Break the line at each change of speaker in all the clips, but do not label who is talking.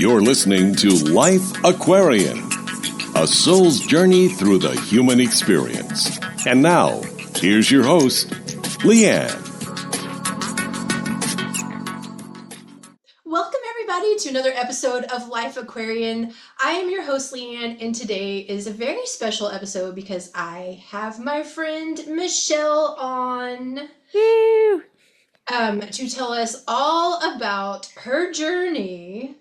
You're listening to Life Aquarian, a soul's journey through the human experience. And now, here's your host, Leanne.
Welcome, everybody, to another episode of Life Aquarian. I am your host, Leanne, and today is a very special episode because I have my friend Michelle on to tell us all about her journey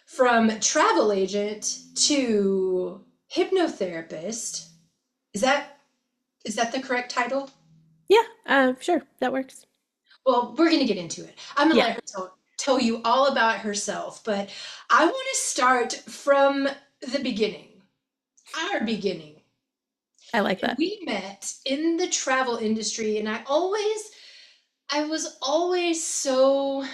from travel agent to hypnotherapist. Is that the correct title?
Yeah, sure, that works.
Well, we're going to get into it. I'm going to let her tell you all about herself, but I want to start from the beginning, our beginning.
I like that.
We met in the travel industry, and I was always so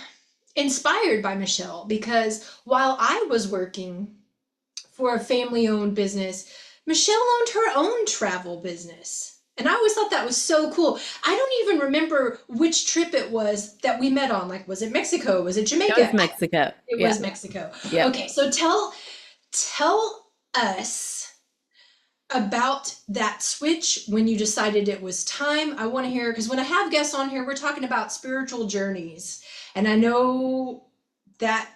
inspired by Michelle because while I was working for a family-owned business, Michelle owned her own travel business. And I always thought that was so cool. I don't even remember which trip it was that we met on. Like, was it Mexico? Was it Jamaica?
It was Mexico.
It was Mexico.
Yeah.
Okay, so tell us about that switch when you decided it was time. I want to hear, because when I have guests on here, we're talking about spiritual journeys. And I know that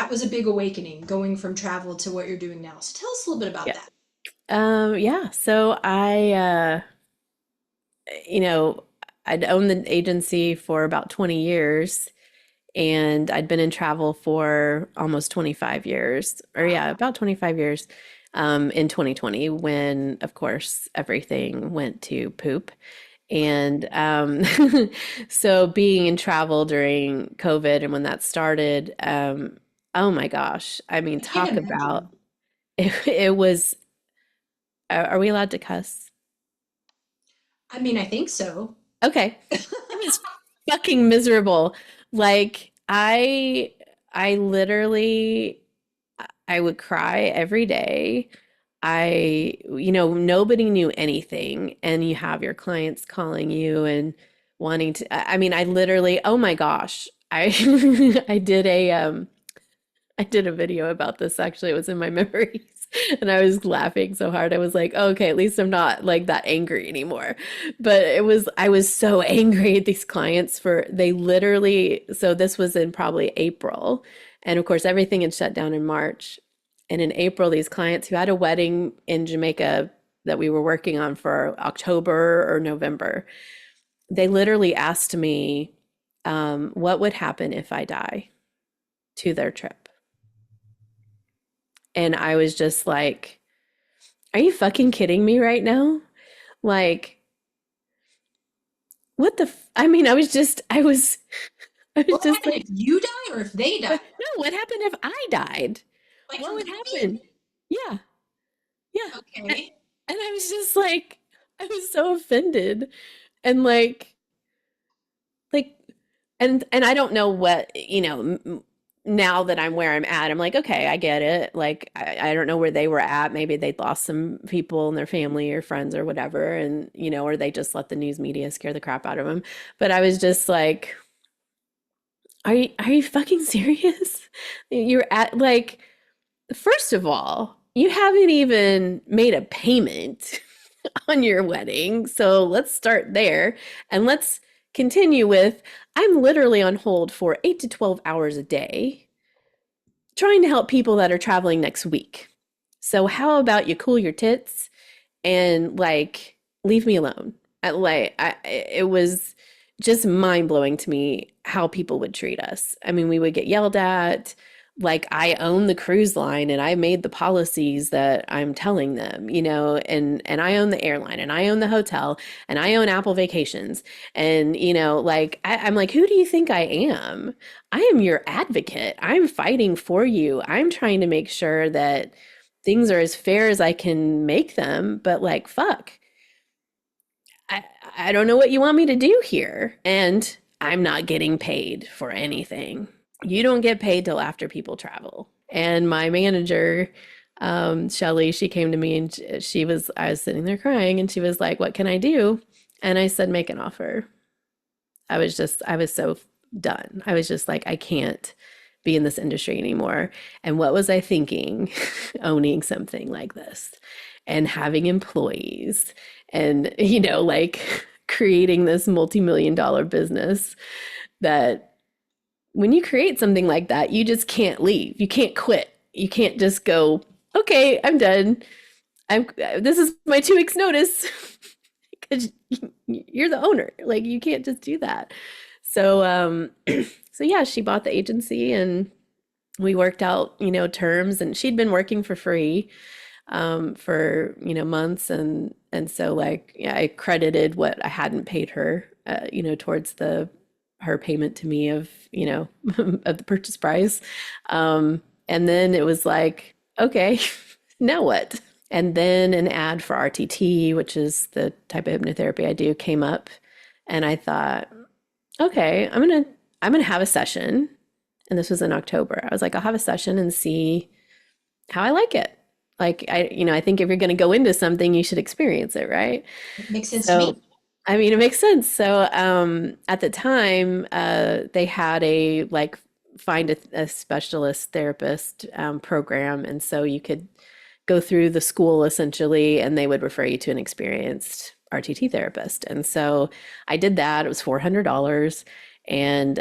was a big awakening, going from travel to what you're doing now. So tell us a little bit about that.
So I'd owned the agency for about 20 years and I'd been in travel for almost 25 years, about 25 years, in 2020 when, of course, everything went to poop. And so being in travel during COVID and when that started, oh my gosh, I mean, talk about it was, are we allowed to cuss?
I mean, I think so.
Okay. It was fucking miserable. Like I literally, I would cry every day. Nobody knew anything, and you have your clients calling you and wanting to, I mean, I literally, oh my gosh, I I did a video about this. Actually, it was in my memories and I was laughing so hard. I was like, oh, okay, at least I'm not like that angry anymore. But I was so angry at these clients so this was in probably April. And of course, everything had shut down in March. And in April, these clients who had a wedding in Jamaica that we were working on for October or November, they literally asked me, what would happen if I die, to their trip. And I was just like, are you fucking kidding me right now? Like, what the, I mean, I was just
What
just
like, if you die or if they die?
No, what happened if I died?
Like,
what would happen? Yeah.
Okay.
And I was just like, I was so offended. And like, and I don't know what, now that I'm where I'm at, I'm like, okay, I get it. Like, I don't know where they were at. Maybe they'd lost some people in their family or friends or whatever. And, or they just let the news media scare the crap out of them. But I was just like, are you fucking serious? You're at like, first of all, you haven't even made a payment on your wedding. So let's start there and let's continue with, I'm literally on hold for 8 to 12 hours a day trying to help people that are traveling next week. So how about you cool your tits and like leave me alone? It was just mind-blowing to me how people would treat us. I mean, we would get yelled at. Like, I own the cruise line and I made the policies that I'm telling them, and I own the airline and I own the hotel and I own Apple Vacations. And, I'm like, who do you think I am? I am your advocate. I'm fighting for you. I'm trying to make sure that things are as fair as I can make them. But like, fuck, I don't know what you want me to do here. And I'm not getting paid for anything. You don't get paid till after people travel. And my manager, Shelly, she came to me and I was sitting there crying and she was like, what can I do? And I said, make an offer. I was so done. I was just like, I can't be in this industry anymore. And what was I thinking owning something like this and having employees and, like creating this multi-million dollar business that when you create something like that, you just can't leave. You can't quit. You can't just go, okay, I'm done. This is my 2 weeks notice because you're the owner. Like you can't just do that. So, so yeah, she bought the agency and we worked out, terms, and she'd been working for free for, months. And so like, yeah, I credited what I hadn't paid her, towards her payment to me of, of the purchase price. And then it was like, okay, now what? And then an ad for RTT, which is the type of hypnotherapy I do, came up, and I thought, okay, I'm gonna have a session. And this was in October. I was like, I'll have a session and see how I like it. Like I think if you're gonna go into something, you should experience it, right?
It makes sense to me.
I mean, it makes sense. So at the time, they had a like find a specialist therapist program, and so you could go through the school essentially, and they would refer you to an experienced RTT therapist. And so I did that. It was $400, and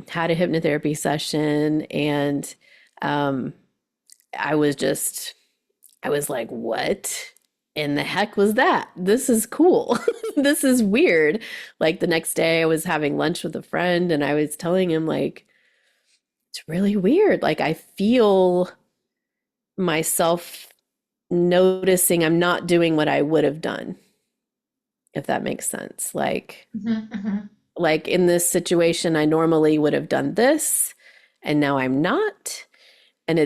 had a hypnotherapy session, and I was like, what in the heck was that? This is cool. This is weird. Like the next day I was having lunch with a friend and I was telling him like, it's really weird. Like I feel myself noticing I'm not doing what I would have done, if that makes sense. Like, like in this situation, I normally would have done this and now I'm not. And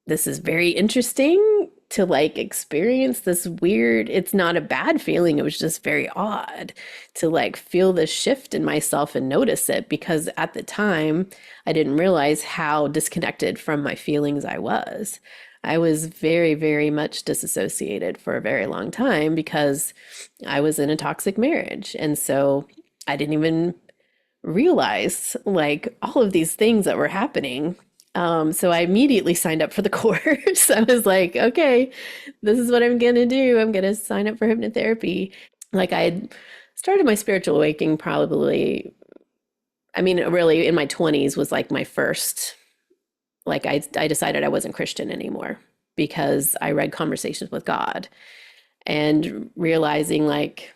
this is very interesting to like experience this weird, it's not a bad feeling. It was just very odd to like feel this shift in myself and notice it, because at the time I didn't realize how disconnected from my feelings I was. I was very, very much disassociated for a very long time because I was in a toxic marriage. And so I didn't even realize like all of these things that were happening. So I immediately signed up for the course. I was like, okay, this is what I'm going to do. I'm going to sign up for hypnotherapy. Like I had started my spiritual awakening probably, I mean, really in my 20s was like my first, like I decided I wasn't Christian anymore because I read Conversations with God and realizing like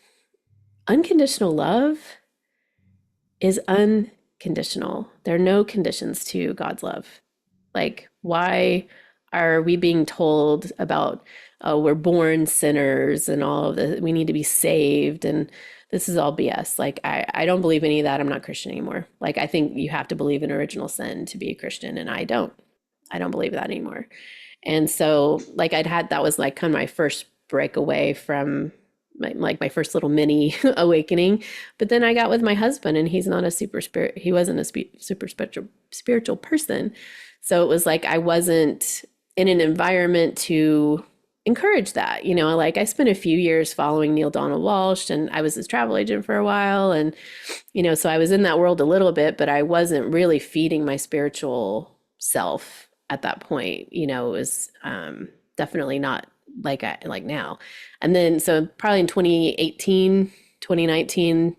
unconditional love is unconditional. There are no conditions to God's love. Like, why are we being told about, oh, we're born sinners and all of the, we need to be saved, and this is all BS. Like, I don't believe any of that. I'm not Christian anymore. Like, I think you have to believe in original sin to be a Christian, and I don't believe that anymore. And so, like, that was like kind of my first breakaway from my first little mini awakening. But then I got with my husband, and he's not a he wasn't a super spiritual person. So it was like I wasn't in an environment to encourage that. Like I spent a few years following Neil Donald Walsh, and I was his travel agent for a while. And, so I was in that world a little bit, but I wasn't really feeding my spiritual self at that point. It was definitely not like now. And then, so probably in 2018, 2019,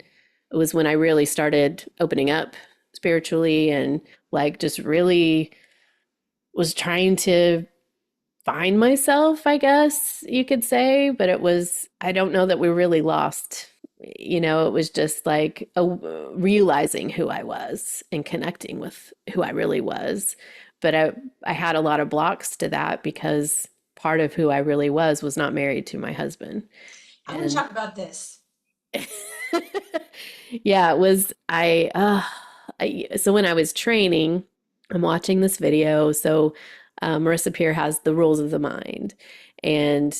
it was when I really started opening up spiritually and like just really was trying to find myself, I guess you could say. But I don't know that we really lost, it was just like realizing who I was and connecting with who I really was. But I had a lot of blocks to that because part of who I really was not married to my husband.
I want to talk about this.
Yeah, it was, so when I was training, I'm watching this video. So Marisa Peer has the rules of the mind. And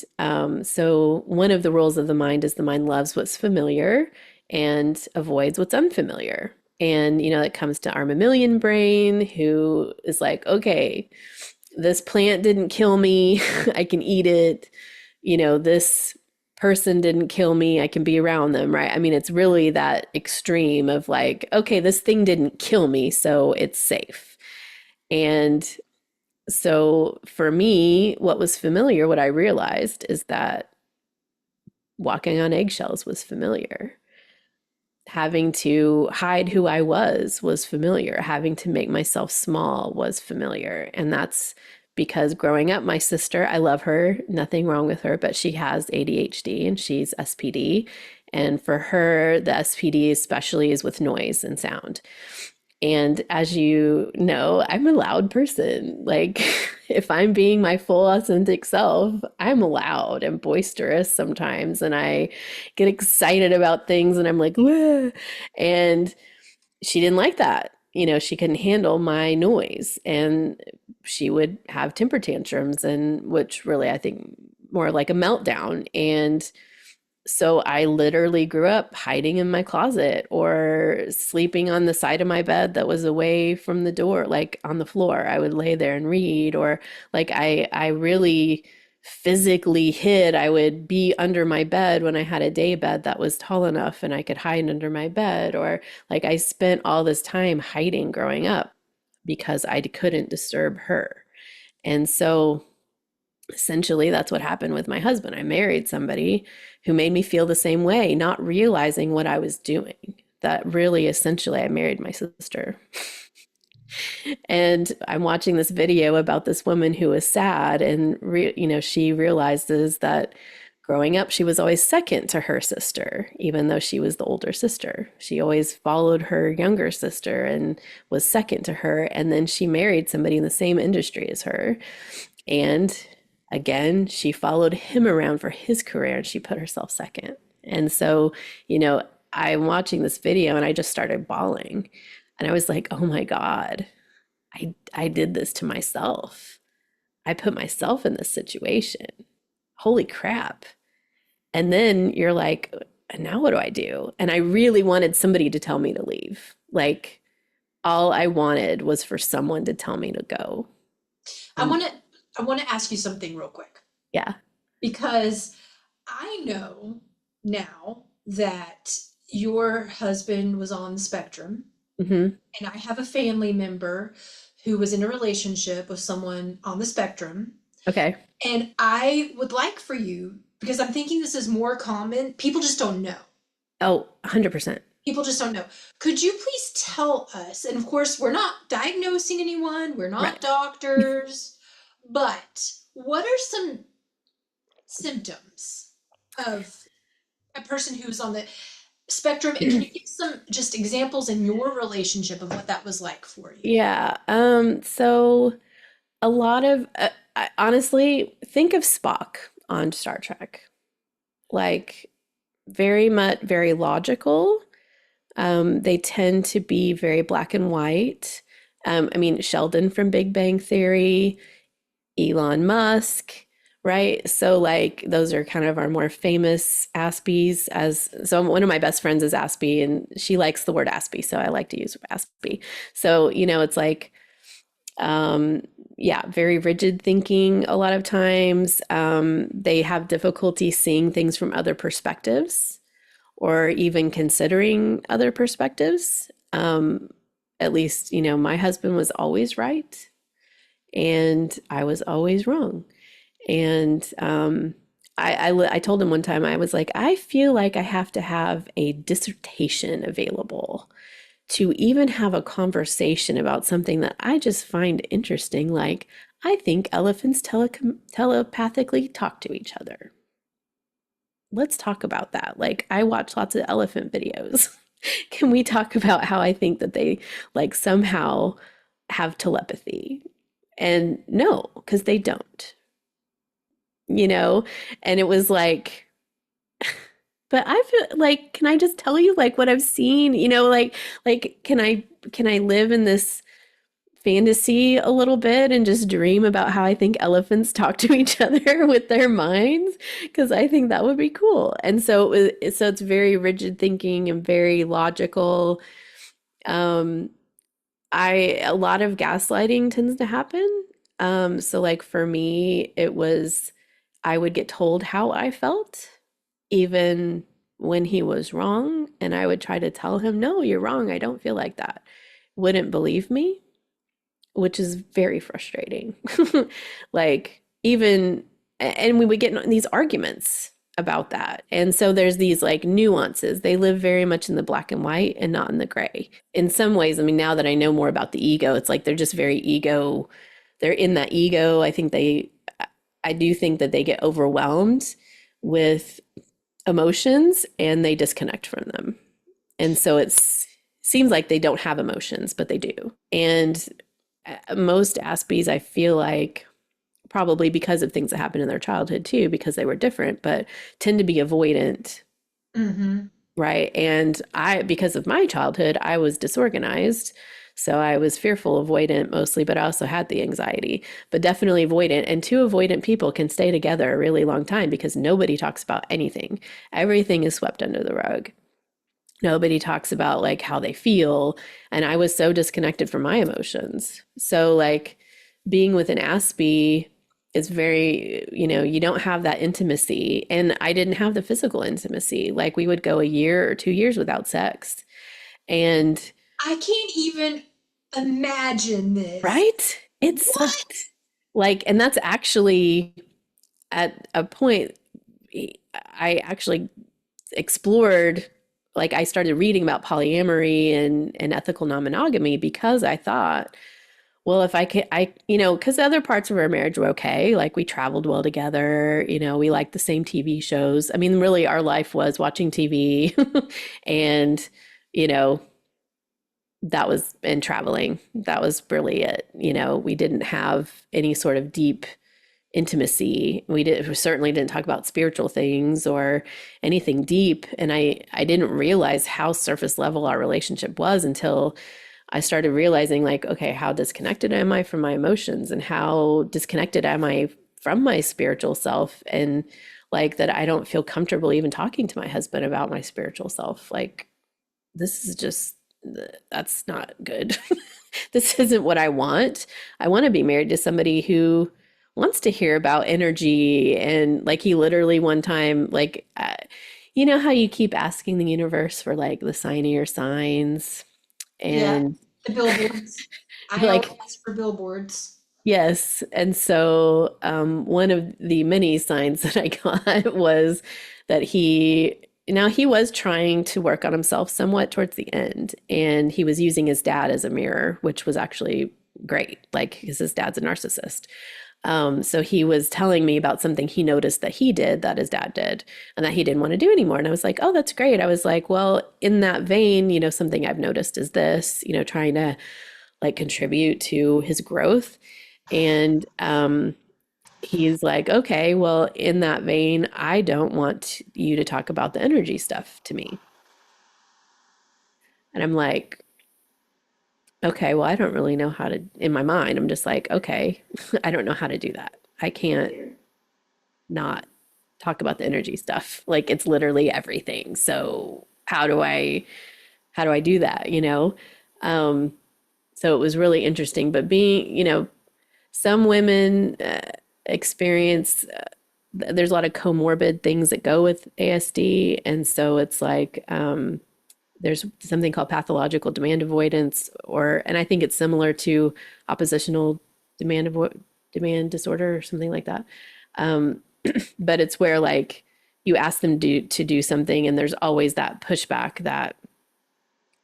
so one of the rules of the mind is the mind loves what's familiar and avoids what's unfamiliar. And, it comes to our mammalian brain, who is like, okay, this plant didn't kill me. I can eat it. This person didn't kill me. I can be around them, right? I mean, it's really that extreme of like, okay, this thing didn't kill me, so it's safe. And so for me, what was familiar, what I realized is that walking on eggshells was familiar. Having to hide who I was familiar. Having to make myself small was familiar. And that's because growing up, my sister, I love her, nothing wrong with her, but she has ADHD and she's SPD. And for her, the SPD especially is with noise and sound. And as you know, I'm a loud person. Like, if I'm being my full authentic self, I'm loud and boisterous sometimes. And I get excited about things and I'm like, whoa. And she didn't like that. You know, she couldn't handle my noise and she would have temper tantrums, and which really, I think, more like a meltdown. And so I literally grew up hiding in my closet or sleeping on the side of my bed that was away from the door, like on the floor. I would lay there and read, or like I really physically hid. I would be under my bed when I had a day bed that was tall enough and I could hide under my bed, or like I spent all this time hiding growing up because I couldn't disturb her. And so essentially that's what happened with my husband. I married somebody who made me feel the same way, not realizing what I was doing. That really, essentially, I married my sister. And I'm watching this video about this woman who is sad, and she realizes that growing up she was always second to her sister, even though she was the older sister. She always followed her younger sister and was second to her, and then she married somebody in the same industry as her. And again, she followed him around for his career and she put herself second. And so, I'm watching this video and I just started bawling. And I was like, oh my God, I did this to myself. I put myself in this situation. Holy crap. And then you're like, now what do I do? And I really wanted somebody to tell me to leave. Like, all I wanted was for someone to tell me to go.
I want to ask you something real quick,
Yeah.
because I know now that your husband was on the spectrum,
Mm-hmm.
and I have a family member who was in a relationship with someone on the spectrum.
Okay.
And I would like for you, because I'm thinking this is more common, people just don't know.
Oh, 100%.
People just don't know. Could you please tell us? And of course, we're not diagnosing anyone, we're not
Right.
doctors, but what are some symptoms of a person who's on the spectrum? And can you give some just examples in your relationship of what that was like for you?
Yeah. So a lot of, honestly, think of Spock on Star Trek. Like, very much, very logical. They tend to be very black and white. I mean, Sheldon from Big Bang Theory, Elon Musk, right? So like those are kind of our more famous Aspies. As so one of my best friends is Aspie and she likes the word Aspie, so I like to use Aspie. So, it's like yeah, very rigid thinking a lot of times. They have difficulty seeing things from other perspectives or even considering other perspectives. At least, my husband was always right and I was always wrong. And I told him one time, I was like, I feel like I have to have a dissertation available to even have a conversation about something that I just find interesting. Like, I think elephants telepathically talk to each other. Let's talk about that. Like, I watch lots of elephant videos. Can we talk about how I think that they like somehow have telepathy? And no, because they don't, you know? And it was like, but I feel like, can I just tell you like what I've seen? Like can I live in this fantasy a little bit and just dream about how I think elephants talk to each other with their minds? Because I think that would be cool. And so it's very rigid thinking and very logical. Um, a lot of gaslighting tends to happen. So like for me, it was I would get told how I felt, even when he was wrong, and I would try to tell him, no, you're wrong. I don't feel like that. Wouldn't believe me. which is very frustrating. Like, even, and we would get in these arguments about that. And so there's these like nuances. They live very much in the black and white and not in the gray. In some ways, I mean, now that I know more about the ego, it's like they're just very ego. They're in that ego. I do think that they get overwhelmed with emotions and they disconnect from them. And so it's seems like they don't have emotions, but they do. And most Aspies, I feel like, probably because of things that happened in their childhood too, because they were different, but tend to be avoidant.
Mm-hmm.
Right. And because of my childhood, I was disorganized. So I was fearful, avoidant mostly, but I also had the anxiety, but definitely avoidant. And two avoidant people can stay together a really long time because nobody talks about anything. Everything is swept under the rug. Nobody talks about like how they feel. And I was so disconnected from my emotions. So like being with an Aspie is very, you don't have that intimacy. And I didn't have the physical intimacy. Like we would go a year or 2 years without sex. And
I can't even imagine this.
right? It
What?
sucked. Like, and that's actually at a point I actually explored, like I started reading about polyamory and ethical non-monogamy because I thought, well, if I could, because other parts of our marriage were okay. Like we traveled well together, we liked the same TV shows. I mean, really our life was watching TV and, you know, that was, and traveling. That was really it. We didn't have any sort of deep intimacy. We certainly didn't talk about spiritual things or anything deep. And I didn't realize how surface level our relationship was until I started realizing like, okay, how disconnected am I from my emotions and how disconnected am I from my spiritual self? And like that I don't feel comfortable even talking to my husband about my spiritual self. Like this is just, that's not good. This isn't what I want. I want to be married to somebody who wants to hear about energy. And like he literally one time, like, you know how you keep asking the universe for like the sign of your signs
Yeah,
and
the billboards. I always
like,
ask for billboards.
yes. And so one of the many signs that I got was that he was trying to work on himself somewhat towards the end. And he was using his dad as a mirror, which was actually great, like, because his dad's a narcissist. So he was telling me about something he noticed that he did that his dad did and that he didn't want to do anymore. And I was like, oh, that's great. I was like, well, in that vein, something I've noticed is this, trying to like contribute to his growth. And he's like, okay, well, in that vein, I don't want you to talk about the energy stuff to me. And I'm like, okay, well, I don't really know how to, in my mind, I'm just like, okay, I don't know how to do that. I can't not talk about the energy stuff. Like it's literally everything. So how do I do that, Um, so it was really interesting, but being, some women experience there's a lot of comorbid things that go with ASD, and so it's like there's something called pathological demand avoidance, and I think it's similar to oppositional demand disorder or something like that. Um, but it's where like you ask them to do something, and there's always that pushback that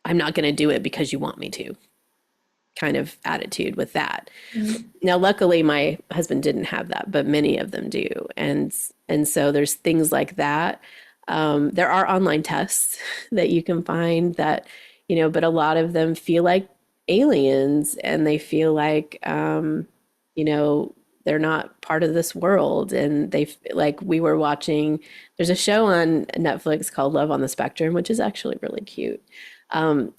I'm not going to do it because you want me to kind of attitude with that.
Mhm.
Now, luckily, my husband didn't have that, but many of them do, and so there's things like that. There are online tests that you can find that, but a lot of them feel like aliens, and they feel like, you know, they're not part of this world. And like we were watching. There's a show on Netflix called Love on the Spectrum, which is actually really cute.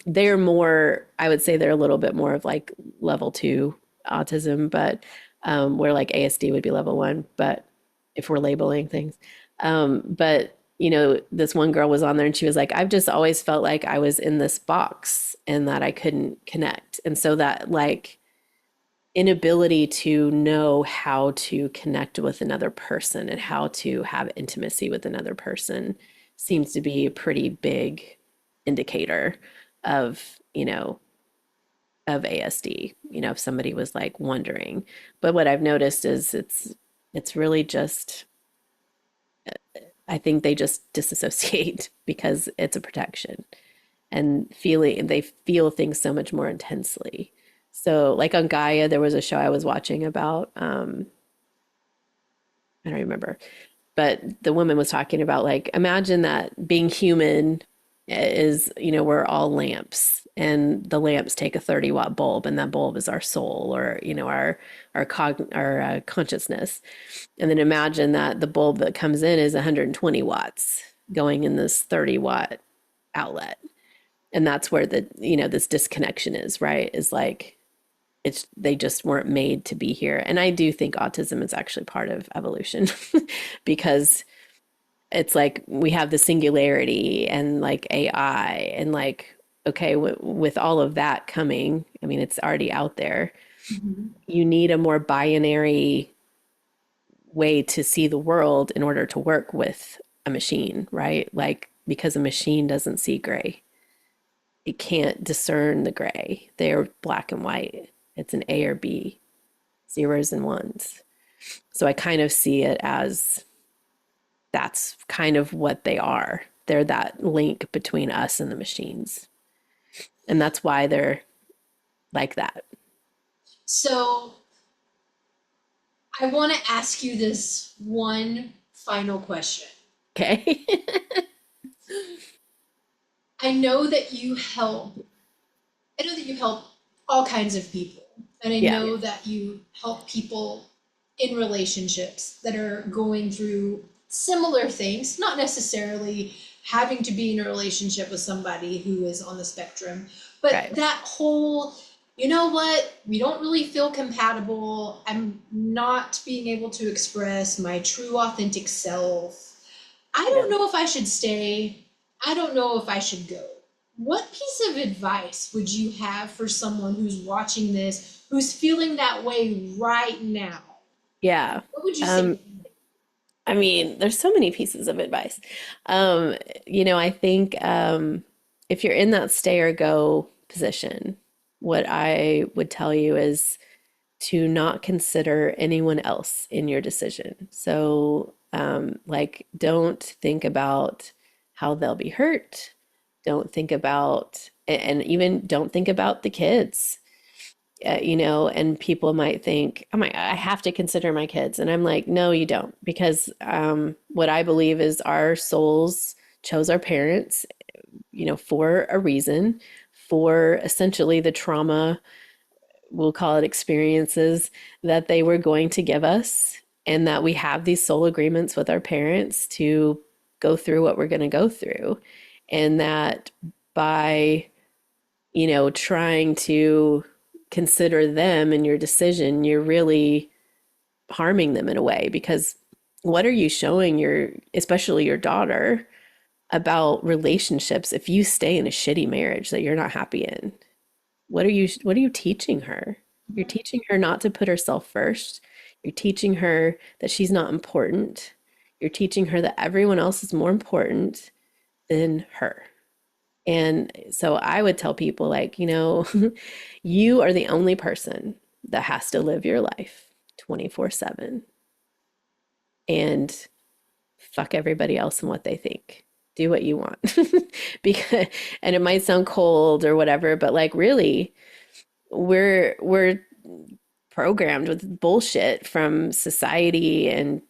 They're more, I would say they're a little bit more of like level 2 autism, but where like ASD would be level 1, but if we're labeling things. But this one girl was on there and she was like, I've just always felt like I was in this box and that I couldn't connect. And so that like inability to know how to connect with another person and how to have intimacy with another person seems to be a pretty big indicator of, of ASD, if somebody was like wondering. But what I've noticed is it's really just, I think they just disassociate because it's a protection, and they feel things so much more intensely. So like on Gaia, there was a show I was watching about, I don't remember, but the woman was talking about, like, imagine that being human is, we're all lamps, and the lamps take a 30-watt bulb, and that bulb is our soul, or, our consciousness. And then imagine that the bulb that comes in is 120 watts going in this 30-watt outlet. And that's where this disconnection is, right? Is like, they just weren't made to be here. And I do think autism is actually part of evolution because it's like we have the singularity and like AI and like, okay, with all of that coming, I mean, it's already out there.
Mhm.
You need a more binary way to see the world in order to work with a machine, right? Like, because a machine doesn't see gray. It can't discern the gray. They're black and white. It's an A or B, zeros and ones. So I kind of see it as that's kind of what they are. They're that link between us and the machines. And that's why they're like that.
So I want to ask you this one final question.
Okay.
I know that you help, I know that you help all kinds of people. And I
Yeah.
know that you help people in relationships that are going through similar things, not necessarily having to be in a relationship with somebody who is on the spectrum, but
Right.
that whole, you know what, we don't really feel compatible. I'm not being able to express my true authentic self. I don't know if I should stay. I don't know if I should go. What piece of advice would you have for someone who's watching this, who's feeling that way right now?
Yeah.
What would you say?
I mean, there's so many pieces of advice. Um, I think if you're in that stay or go position, what I would tell you is to not consider anyone else in your decision. So, like, don't think about how they'll be hurt. Don't think about, and even don't think about the kids. And people might think, oh my, I have to consider my kids. And I'm like, no, you don't. Because what I believe is our souls chose our parents, for a reason, for essentially the trauma, we'll call it experiences that they were going to give us, and that we have these soul agreements with our parents to go through what we're going to go through. And that by trying to consider them in your decision, you're really harming them in a way, because what are you showing especially your daughter, about relationships if you stay in a shitty marriage that you're not happy in? What are you teaching her? You're teaching her not to put herself first. You're teaching her that she's not important. You're teaching her that everyone else is more important than her. And so I would tell people, like, you are the only person that has to live your life 24/7, and fuck everybody else and what they think. Do what you want. Because, and it might sound cold or whatever, but like, really, we're programmed with bullshit from society and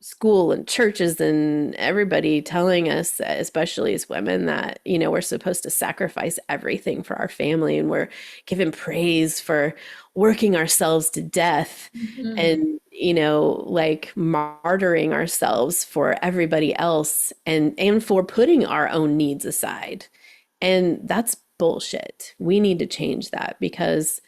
school and churches and everybody telling us, especially as women, that, we're supposed to sacrifice everything for our family, and we're given praise for working ourselves to death,
Mhm.
and, like martyring ourselves for everybody else, and for putting our own needs aside. And that's bullshit. We need to change that, because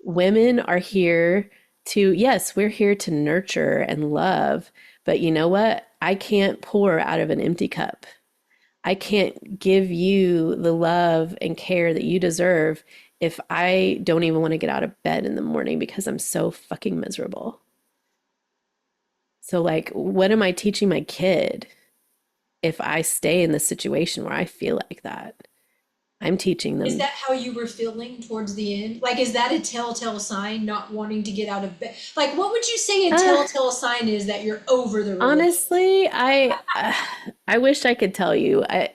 women are here to, yes, we're here to nurture and love, but you know what? I can't pour out of an empty cup. I can't give you the love and care that you deserve if I don't even want to get out of bed in the morning because I'm so fucking miserable. So, like, what am I teaching my kid if I stay in the situation where I feel like that? I'm teaching
Is
them.
that how you were feeling towards the end? Like, is that a telltale sign, not wanting to get out of bed? Like, what would you say a
Uh,
telltale sign is that you're over the relationship?
Honestly, I wish I could tell you. I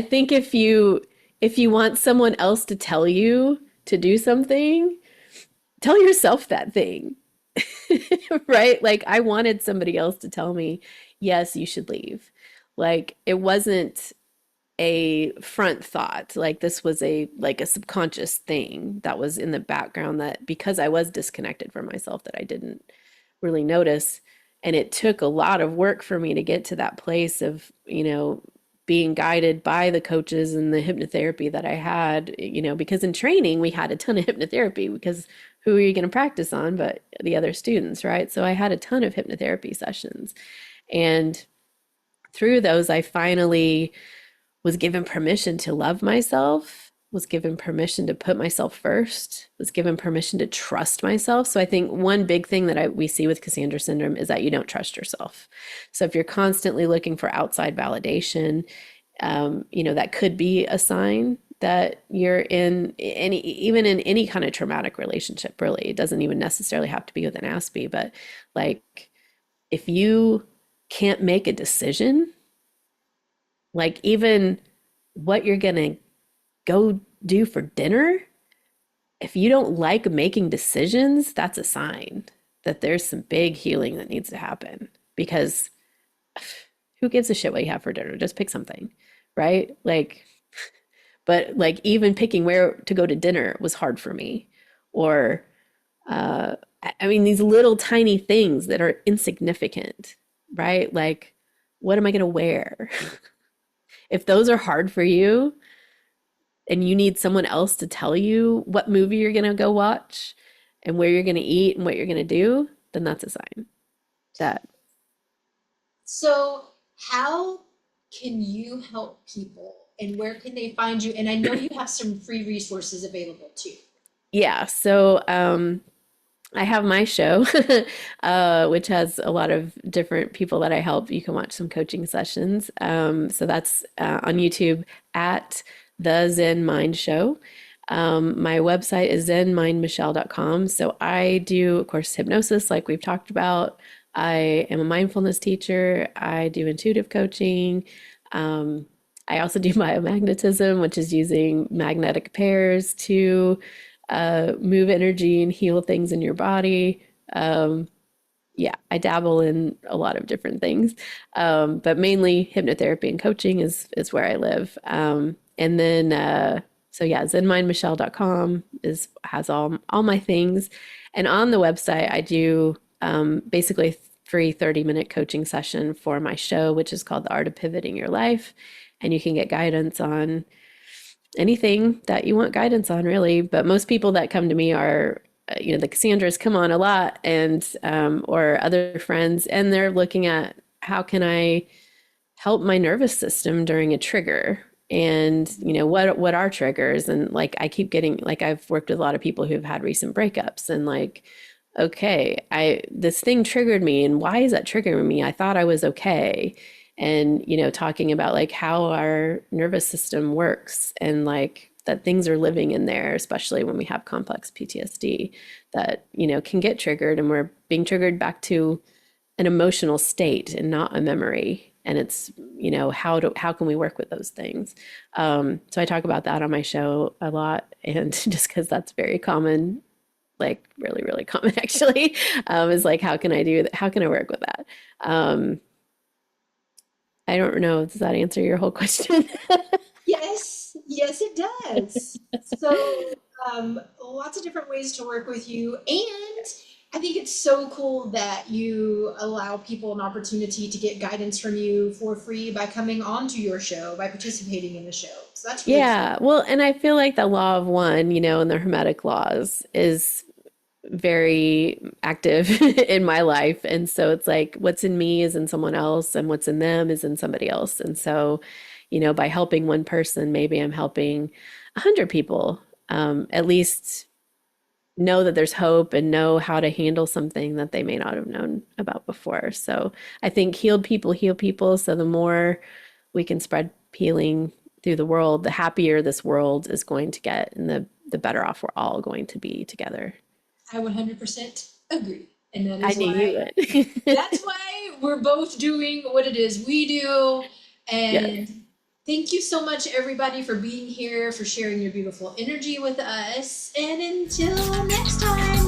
think if you want someone else to tell you to do something, tell yourself that thing. Right? Like I wanted somebody else to tell me, yes, you should leave. Like it wasn't a front thought. Like this was a like a subconscious thing that was in the background that because I was disconnected from myself that I didn't really notice. And it took a lot of work for me to get to that place of, being guided by the coaches and the hypnotherapy that I had, because in training we had a ton of hypnotherapy because who are you going to practice on but the other students, right? So I had a ton of hypnotherapy sessions. And through those, I finally was given permission to love myself, was given permission to put myself first, was given permission to trust myself. So I think one big thing that we see with Cassandra syndrome is that you don't trust yourself. So if you're constantly looking for outside validation, that could be a sign that you're in any, even in any kind of traumatic relationship, really. It doesn't even necessarily have to be with an Aspie, but like if you can't make a decision, like even what you're going to go do for dinner, if you don't like making decisions, that's a sign that there's some big healing that needs to happen because who gives a shit what you have for dinner? Just pick something, right? Like, but like even picking where to go to dinner was hard for me. Or, I mean, these little tiny things that are insignificant, right? Like, what am I going to wear? If those are hard for you, and you need someone else to tell you what movie you're going to go watch and where you're going to eat and what you're going to do, then that's a sign that,
So, how can you help people and where can they find you? And I know you have some free resources available too.
yeah. So, I have my show, which has a lot of different people that I help. You can watch some coaching sessions. So that's on YouTube at the Zen Mind Show. My website is zenmindmichelle.com. So I do, of course, hypnosis, like we've talked about. I am a mindfulness teacher. I do intuitive coaching. I also do biomagnetism, which is using magnetic pairs to move energy and heal things in your body. Yeah, I dabble in a lot of different things, but mainly hypnotherapy and coaching is where I live. And then so yeah, zenmindmichelle.com has all my things, and on the website I do basically a free 30-minute coaching session for my show, which is called The Art of Pivoting Your Life, and you can get guidance on anything that you want guidance on, really. But most people that come to me are, the Cassandras come on a lot, and or other friends, and they're looking at how can I help my nervous system during a trigger, and what are triggers, and like I keep getting like I've worked with a lot of people who've had recent breakups, and like, okay, I this thing triggered me, and why is that triggering me? I thought I was okay. And talking about like how our nervous system works, and like that things are living in there, especially when we have complex PTSD that can get triggered, and we're being triggered back to an emotional state and not a memory. And it's how can we work with those things. So I talk about that on my show a lot, and just because that's very common, like really, really common actually, is like, how can I do that? How can I work with that? I don't know. Does that answer your whole question?
Yes, yes, it does. So, lots of different ways to work with you. And I think it's so cool that you allow people an opportunity to get guidance from you for free by coming onto your show, by participating in the show. So that's really cool.
Yeah. Well, and I feel like the law of one, and the Hermetic laws is very active in my life. And so it's like what's in me is in someone else, and what's in them is in somebody else. And so, by helping one person, maybe I'm helping 100 people, at least know that there's hope and know how to handle something that they may not have known about before. So I think healed people heal people. So the more we can spread healing through the world, the happier this world is going to get, and the better off we're all going to be together.
I 100% agree. And that
I
is
knew you
why
would.
that's why we're both doing what it is we do. And thank you so much, everybody, for being here, for sharing your beautiful energy with us. And until next time.